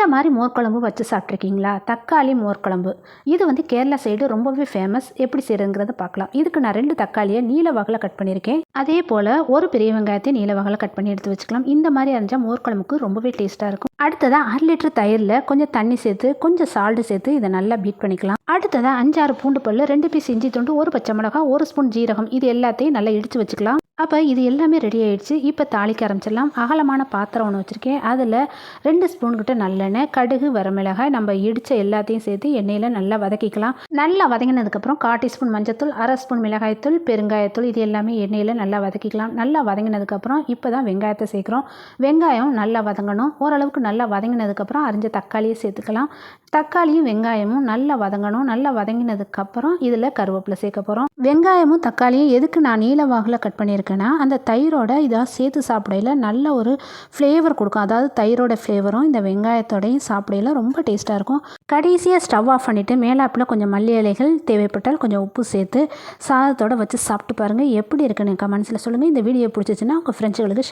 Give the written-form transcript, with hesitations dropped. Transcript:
இந்த மாதிரி மோர் குழம்பு வச்சு சாப்பிட்ருக்கீங்களா? தக்காளி மோர் குழம்பு. இது வந்து கேரளா சைடு ரொம்பவே ஃபேமஸ். எப்படி செய்கிறதுங்கிறத பார்க்கலாம். இதுக்கு நான் 2 தக்காளியை நீல வாக்கில் கட் பண்ணியிருக்கேன். அதே போல் ஒரு பெரிய வெங்காயத்தை நீல வாக்கில் கட் பண்ணி எடுத்து வச்சுக்கலாம். இந்த மாதிரி அரைஞ்சால் மோர் குழம்புக்கு ரொம்பவே டேஸ்ட்டாக இருக்கும். அடுத்ததாக 1/2 லிட்டர் தயிரில் கொஞ்சம் தண்ணி சேர்த்து கொஞ்சம் சால்ட்டு சேர்த்து இதை நல்லா பீட் பண்ணிக்கலாம். அடுத்ததாக 5-6 பூண்டு பல், 2 பீஸ் இஞ்சி துண்டு, 1 பச்சை மிளகாய், 1 ஸ்பூன் ஜீரகம், இது எல்லாத்தையும் நல்லா இடித்து வச்சுக்கலாம். அப்போ இது எல்லாமே ரெடி ஆகிடுச்சு. இப்போ தாளிக்க ஆரம்பிச்சிடலாம். அகலமான பாத்திரம் ஒன்று வச்சுருக்கேன். அதில் 2 ஸ்பூன் கிட்ட நல்லெண்ணெய், கடுகு, வரமிளகாய், நம்ம இடித்த எல்லாத்தையும் சேர்த்து எண்ணெயில் நல்லா வதக்கிக்கலாம். நல்லா வதங்கினதுக்கப்புறம் 1/4 டீஸ்பூன் மஞ்சத்தூள், 1/2 ஸ்பூன் மிளகாய்த்தூள், பெருங்காயத்தூள், இது எல்லாமே எண்ணெயில் நல்லா வதக்கிக்கலாம். நல்லா வதங்கினதுக்கப்புறம் இப்போ தான் வெங்காயத்தை சேர்க்குறோம். வெங்காயம் நல்லா வதங்கணும். ஓரளவுக்கு நல்லா வதங்கினதுக்கப்புறம் அரிஞ்ச தக்காளியை சேர்த்துக்கலாம். தக்காளியும் வெங்காயமும் நல்லா வதங்கணும். நல்லா வதங்கினதுக்கப்புறம் இதில் கருவேப்பிலை சேர்க்க போகிறோம். வெங்காயமும் தக்காளியும் எதுக்கு நான் நீல வாக்கில் கட் பண்ணியிருக்கேன்னா, அந்த தயிரோட இதை சேர்த்து சாப்பிடையில நல்ல ஒரு ஃப்ளேவர் கொடுக்கும். அதாவது தயிரோட ஃப்ளேவரும் இந்த வெங்காயத்தோடையும் சாப்பிடையில ரொம்ப டேஸ்ட்டாக இருக்கும். கடைசியாக ஸ்டவ் ஆஃப் பண்ணிவிட்டு மேலாப்பில் கொஞ்சம் மல்லி இலைகள், தேவைப்பட்டால் கொஞ்சம் உப்பு சேர்த்து சாதத்தோடு வச்சு சாப்பிட்டு பாருங்கள். எப்படி இருக்குன்னு கமெண்ட்ஸில் சொல்லுங்கள். இந்த வீடியோ பிடிச்சிச்சின்னா உங்கள் ஃப்ரெண்ட்ஸுகளுக்கு